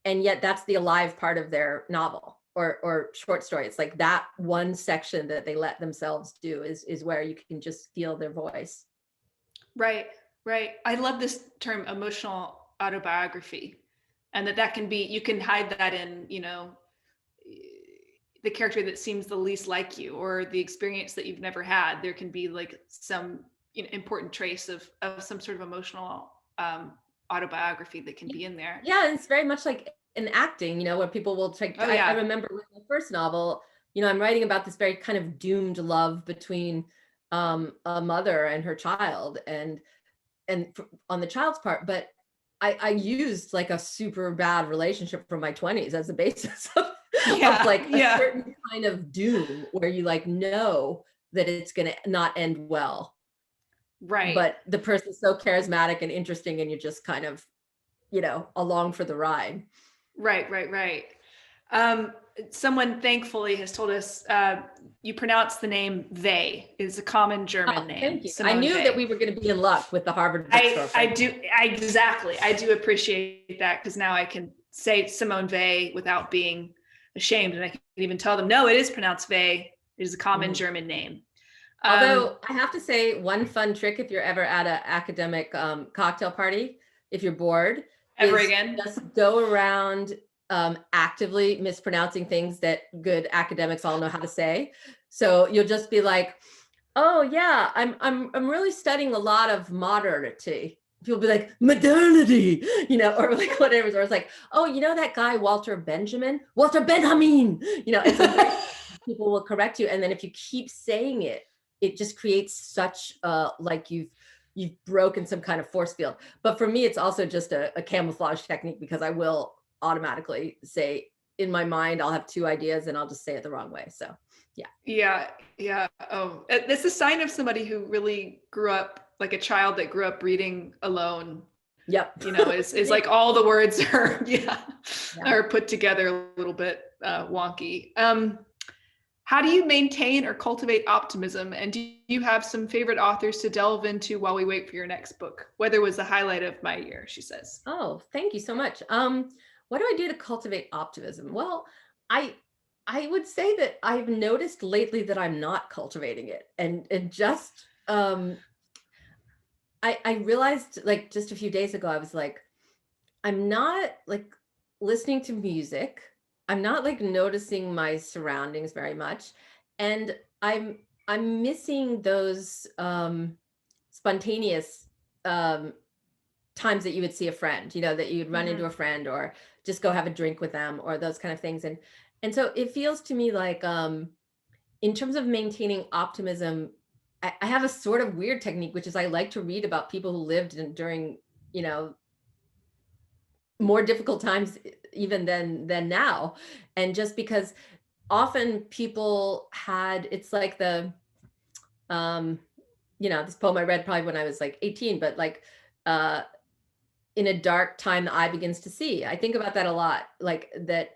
And yet that's the alive part of their novel or short story. It's like that one section that they let themselves do is where you can just feel their voice. Right, right. I love this term emotional autobiography, and that can be, you can hide that in, the character that seems the least like you, or the experience that you've never had. There can be like some important trace of some sort of emotional autobiography that can be in there. Yeah, and it's very much like in acting, where people will take. Oh, I yeah. remember with my first novel, I'm writing about this very kind of doomed love between a mother and her child, and on the child's part, but I used like a super bad relationship from my 20s as a basis of like a certain kind of doom where you like know that it's going to not end well. Right. But the person's so charismatic and interesting, and you're just kind of, along for the ride. Right. Someone thankfully has told us you pronounce the name they is a common German name. Thank you. Simone I knew Weil. that we were going to be in luck with the Harvard bookstore. Exactly. I do appreciate that, because now I can say Simone Weil without being ashamed, and I can even tell them, no, it is pronounced Weil. It is a common German name. Although I have to say, one fun trick if you're ever at an academic cocktail party, if you're bored, just go around actively mispronouncing things that good academics all know how to say. So you'll just be like, "Oh yeah, I'm really studying a lot of modernity." People be like, "Modernity," or like whatever. Or it's like, "Oh, that guy Walter Benjamin, and so people will correct you, and then if you keep saying it, it just creates such like you've broken some kind of force field. But for me, it's also just a camouflage technique, because I will automatically say in my mind, I'll have two ideas and I'll just say it the wrong way. So yeah. Oh, it's a sign of somebody who really grew up like a child that grew up reading alone. Yep. Is like all the words are are put together a little bit wonky. How do you maintain or cultivate optimism? And do you have some favorite authors to delve into while we wait for your next book? Weather was the highlight of my year, she says. Oh, thank you so much. What do I do to cultivate optimism? Well, I would say that I've noticed lately that I'm not cultivating it, and just I realized like just a few days ago, I was like, I'm not like listening to music. I'm not like noticing my surroundings very much. And I'm missing those spontaneous times that you would see a friend, that you'd run into a friend or just go have a drink with them or those kind of things. And so it feels to me like in terms of maintaining optimism, I have a sort of weird technique, which is I like to read about people who lived during, more difficult times even than now. And just because often people had, it's like the this poem I read probably when I was like 18, but like in a dark time the eye begins to see. I think about that a lot, like that.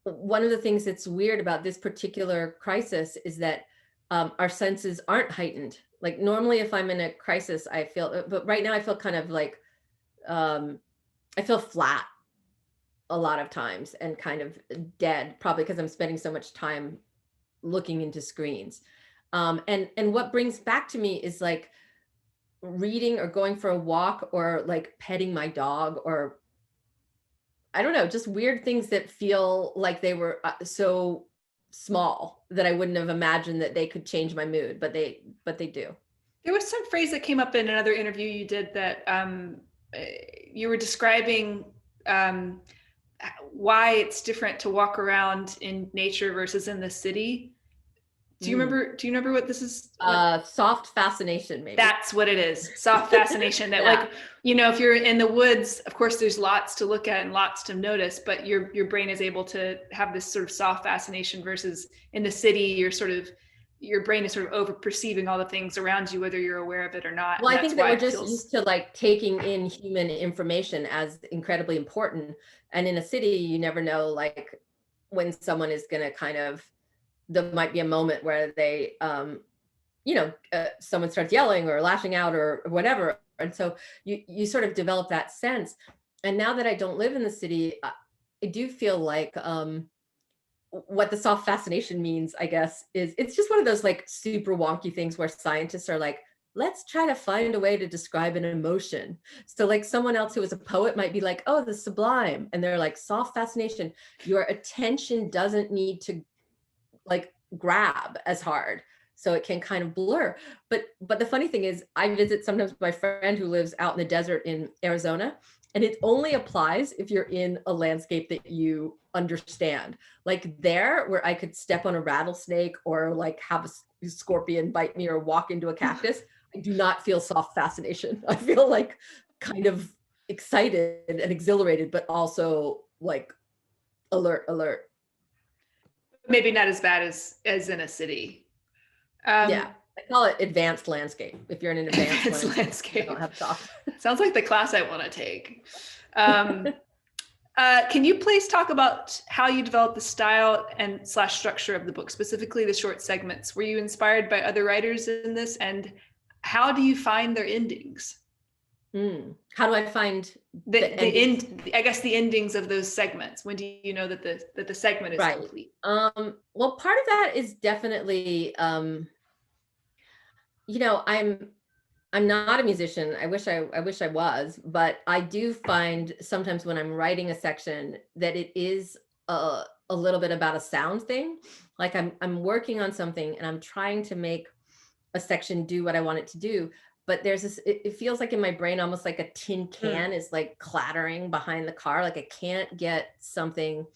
One of the things that's weird about this particular crisis is that our senses aren't heightened. Like normally if I'm in a crisis, I feel, but right now I feel kind of like I feel flat a lot of times and kind of dead, probably because I'm spending so much time looking into screens. And what brings back to me is like reading or going for a walk or like petting my dog, or I don't know, just weird things that feel like they were so small that I wouldn't have imagined that they could change my mood, but they do. There was some phrase that came up in another interview you did that you were describing why it's different to walk around in nature versus in the city. Do you remember what this is? Soft fascination, maybe. That's what it is. Soft fascination. That like, if you're in the woods, of course, there's lots to look at and lots to notice, but your brain is able to have this sort of soft fascination versus in the city, your brain is sort of over perceiving all the things around you, whether you're aware of it or not. Well, I think that we're just used to like taking in human information as incredibly important. And in a city, you never know, like when someone is going to there might be a moment where they, someone starts yelling or lashing out or whatever. And so you sort of develop that sense. And now that I don't live in the city, I do feel like what the soft fascination means, I guess, is it's just one of those like super wonky things where scientists are like, let's try to find a way to describe an emotion. So like someone else who is a poet might be like, oh, the sublime. And they're like, soft fascination, your attention doesn't need to like grab as hard, so it can kind of blur. But the funny thing is, I visit sometimes my friend who lives out in the desert in Arizona, and it only applies if you're in a landscape that you understand. Like there, where I could step on a rattlesnake or like have a scorpion bite me or walk into a cactus, I do not feel soft fascination. I feel like kind of excited and exhilarated, but also like alert. Maybe not as bad as in a city. Yeah, I call it advanced landscape. If you're in an advanced landscape, you don't have soft. Sounds like the class I want to take. Can you please talk about how you developed the style and / structure of the book, specifically the short segments? Were you inspired by other writers in this, and how do you find their endings? How do I find the end? I guess the endings of those segments. When do you know that the segment is complete? Well, part of that is definitely, I'm not a musician. I wish I was, but I do find sometimes when I'm writing a section that it is a little bit about a sound thing. Like I'm working on something and I'm trying to make a section do what I want it to do. But there's this, it feels like in my brain, almost like a tin can is like clattering behind the car. Like I can't get something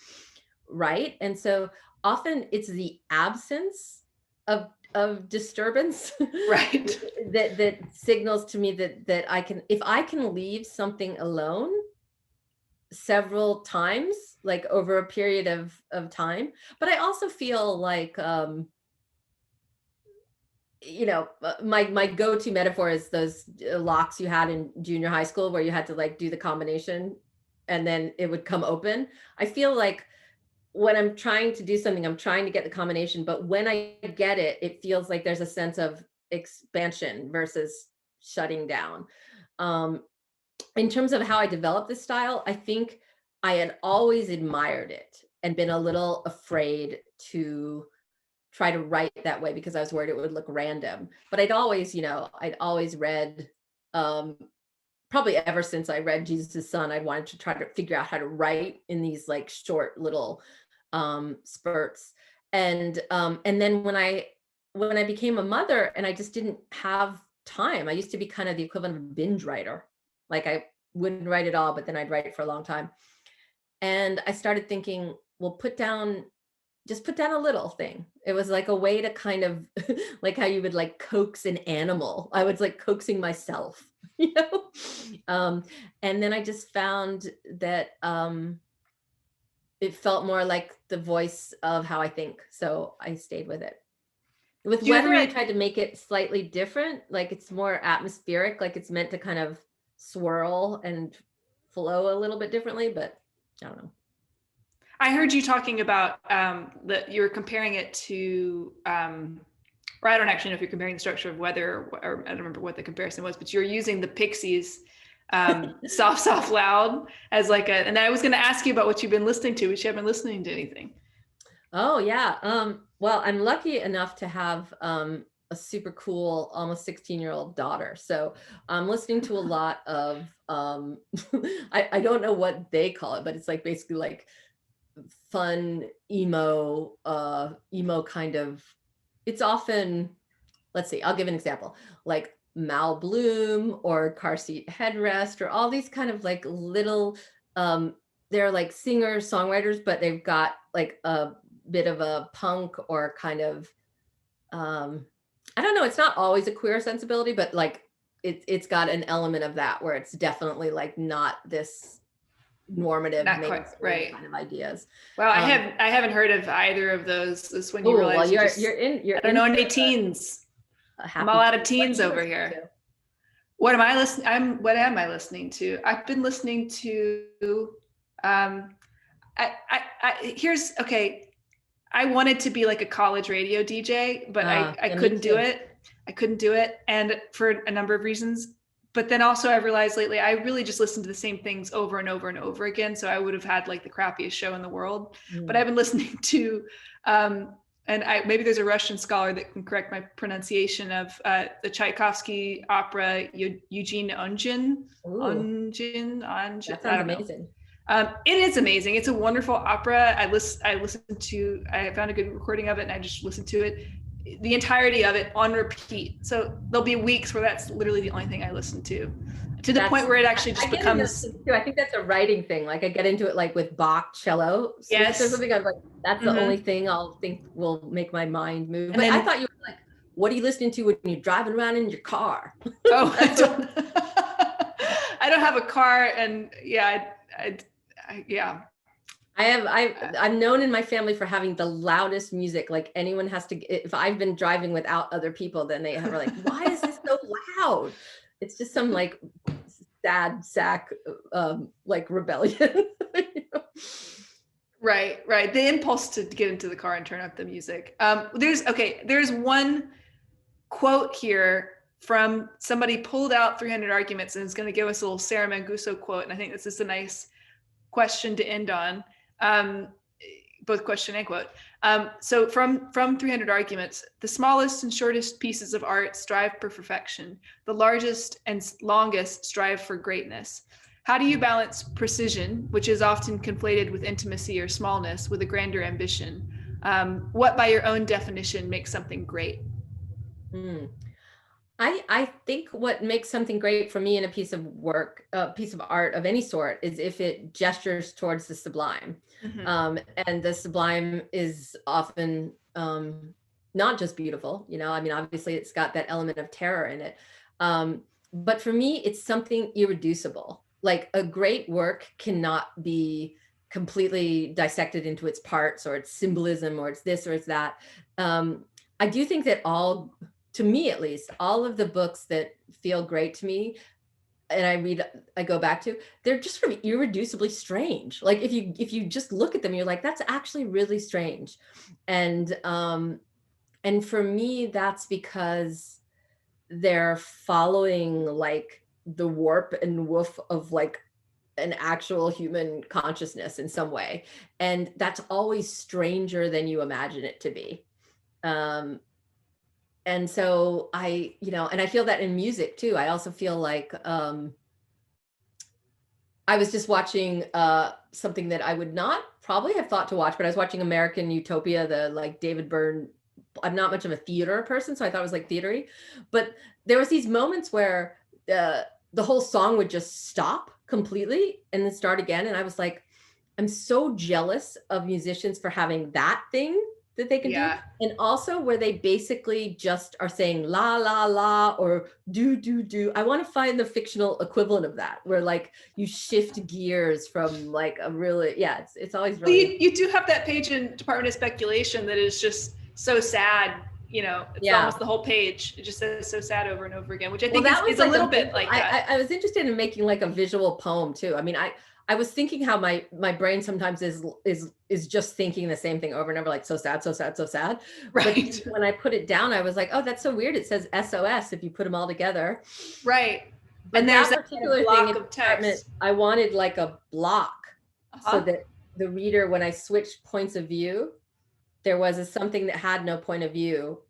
right. And so often it's the absence of disturbance, right? that signals to me that I can, if I can leave something alone several times, like over a period of time. But I also feel like, my go-to metaphor is those locks you had in junior high school where you had to like do the combination and then it would come open. I feel like when I'm trying to do something, I'm trying to get the combination, but when I get it, it feels like there's a sense of expansion versus shutting down. In terms of how I developed this style, I think I had always admired it and been a little afraid to try to write that way because I was worried it would look random. But I'd always read, probably ever since I read Jesus' Son, I wanted to try to figure out how to write in these like short little spurts. And then when I became a mother and I just didn't have time, I used to be kind of the equivalent of a binge writer. Like I wouldn't write at all, but then I'd write for a long time. And I started thinking, well, just put down a little thing. It was like a way to kind of like how you would like coax an animal. I was like coaxing myself, and then I just found that it felt more like the voice of how I think. So I stayed with it. With Weather, I tried to make it slightly different. Like it's more atmospheric, like it's meant to kind of swirl and flow a little bit differently, but I don't know. I heard you talking about that you were comparing it to, or I don't actually know if you're comparing the structure of Weather, or I don't remember what the comparison was, but you're using the Pixies soft, loud as like and I was going to ask you about what you've been listening to, but you haven't been listening to anything. Oh yeah. Well, I'm lucky enough to have a super cool, almost 16-year-old daughter. So I'm listening to a lot of, I don't know what they call it, but it's like basically like fun emo kind of, it's often, let's see, I'll give an example. Like Mal Bloom or Car Seat Headrest or all these kind of like little, they're like singers, songwriters, but they've got like a bit of a punk or kind of, I don't know, it's not always a queer sensibility, but like it's got an element of that where it's definitely like not this normative Not quite, mainstream right. kind of ideas. Well, I haven't heard of either of those. This is when you Oh, realize well, you just, you're in. I don't know any teens. I'm all out of teens over here. What am I listening? What am I listening to? I've been listening to, here's, okay. I wanted to be like a college radio DJ, but I couldn't do it. I couldn't do it. And for a number of reasons, but then also I realized lately, I really just listen to the same things over and over and over again. So I would have had like the crappiest show in the world, but I've been listening to, and maybe there's a Russian scholar that can correct my pronunciation of the Tchaikovsky opera, Eugene Onegin. Onegin. That sounds amazing. It is amazing. It's a wonderful opera. I found a good recording of it and I just listened to it, the entirety of it on repeat. So there'll be weeks where that's literally the only thing I listen to the point where it actually just becomes. I think that's a writing thing. Like I get into it like with Bach cello. Yes. Or something. I'm like, that's the only thing I'll think will make my mind move. But I thought you were like, what are you listening to when you're driving around in your car? Oh, I don't have a car, and yeah, I'm known in my family for having the loudest music. Like anyone has to, if I've been driving without other people, then they are like, why is this so loud? It's just some like sad sack, like rebellion. Right. The impulse to get into the car and turn up the music. There's one quote here from somebody pulled out 300 Arguments and is going to give us a little Sarah Manguso quote. And I think this is a nice question to end on, both question and quote. So from 300 Arguments, the smallest and shortest pieces of art strive for perfection. The largest and longest strive for greatness. How do you balance precision, which is often conflated with intimacy or smallness, with a grander ambition? What, by your own definition, makes something great? I think what makes something great for me in a piece of work, a piece of art of any sort, is if it gestures towards the sublime. And the sublime is often not just beautiful, I mean, obviously it's got that element of terror in it. But for me, it's something irreducible. Like a great work cannot be completely dissected into its parts or its symbolism or it's this or it's that. I do think that to me at least, all of the books that feel great to me and I go back to, they're just sort of irreducibly strange. Like if you just look at them, you're like, that's actually really strange. And for me, that's because they're following like the warp and woof of like an actual human consciousness in some way. And that's always stranger than you imagine it to be. And so and I feel that in music too. I also feel like I was just watching something that I would not probably have thought to watch, but I was watching American Utopia, the like David Byrne. I'm not much of a theater person, so I thought it was like theatery, but there was these moments where the whole song would just stop completely and then start again. And I was like, I'm so jealous of musicians for having that thing that they can do. And also where they basically just are saying la, la, la, or do, do, do. I want to find the fictional equivalent of that, where like you shift gears from like a really, it's always really. Well, you do have that page in Department of Speculation that is just so sad. It's almost the whole page. It just says so sad over and over again, which I think is like a little bit like that. I was interested in making like a visual poem too. I mean, I was thinking how my brain sometimes is just thinking the same thing over and over, like so sad, so sad, so sad. Right. But when I put it down, I was like, oh, that's so weird. It says SOS if you put them all together. Right. But and there's that particular thing of text. I wanted like a block so that the reader, when I switched points of view, there was something that had no point of view.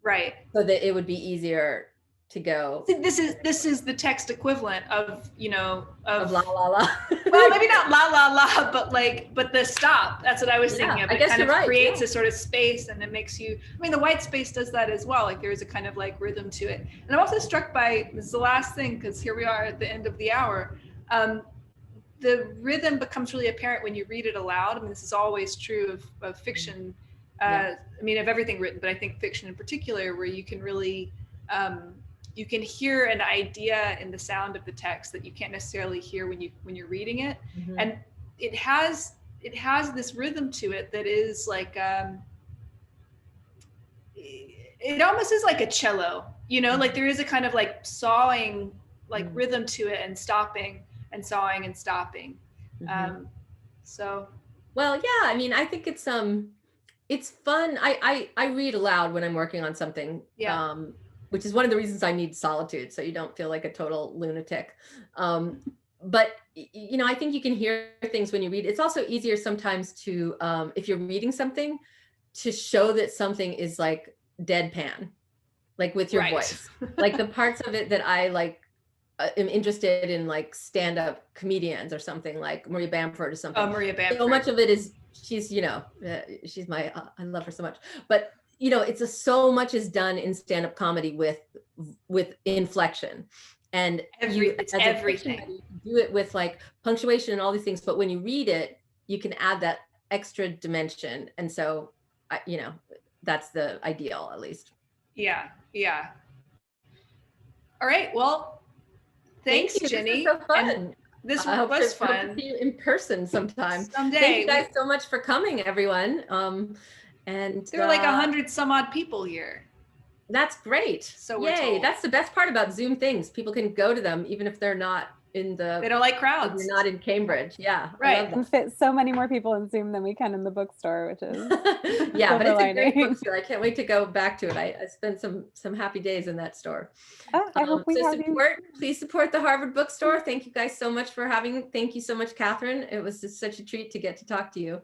Right. So that it would be easier to go. This is the text equivalent of, you know, Of la la la. well, maybe not la la la, but the stop. That's what I was thinking of. I It guess kind you're of right, creates yeah. a sort of space, and it makes you. I mean, the white space does that as well. Like there is a kind of like rhythm to it. And I'm also struck by, this is the last thing because here we are at the end of the hour. The rhythm becomes really apparent when you read it aloud. I mean, this is always true of fiction. I mean, of everything written, but I think fiction in particular, where you can really you can hear an idea in the sound of the text that you can't necessarily hear when you're reading it. Mm-hmm. And it has this rhythm to it that is like it almost is like a cello, you know, like there is a kind of like sawing like rhythm to it, and stopping and sawing and stopping. So well, yeah, I mean, I think it's fun. I read aloud when I'm working on something. Yeah. Which is one of the reasons I need solitude, so you don't feel like a total lunatic. But you know, I think you can hear things when you read. It's also easier sometimes to, if you're reading something, to show that something is like deadpan, like with your voice. Like the parts of it that I like am interested in, like stand-up comedians or something, like Maria Bamford or something. Oh, Maria Bamford. So much of it is, she's, you know, she's my, I love her so much. But you know, it's so much is done in stand-up comedy with inflection, and it's everything. You do it with like punctuation and all these things. But when you read it, you can add that extra dimension, and so, you know, that's the ideal, at least. Yeah. All right. Well, thanks, Jenny. This was so fun. This was fun. Hope to see you in person sometime. Someday. Thank you guys so much for coming, everyone. And there are like 100 some odd people here. That's great. So yay! That's the best part about Zoom things. People can go to them even if they're not in the. They don't like crowds. You're not in Cambridge. Yeah, right. And fit so many more people in Zoom than we can in the bookstore, which is yeah, but it's a great bookstore. I can't wait to go back to it. I spent some happy days in that store. I hope we have Please support the Harvard Bookstore. Thank you guys so much for having. Thank you so much, Catherine. It was just such a treat to get to talk to you.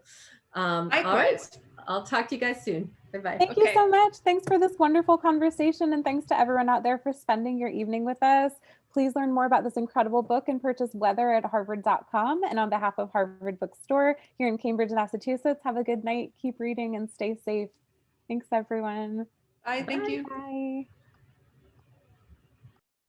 All right. I'll talk to you guys soon. Bye-bye. Thank you so much. Thanks for this wonderful conversation, and thanks to everyone out there for spending your evening with us. Please learn more about this incredible book and purchase Weather at harvard.com. And on behalf of Harvard Bookstore here in Cambridge, Massachusetts, have a good night, keep reading, and stay safe. Thanks, everyone. Bye. Thank you. Bye.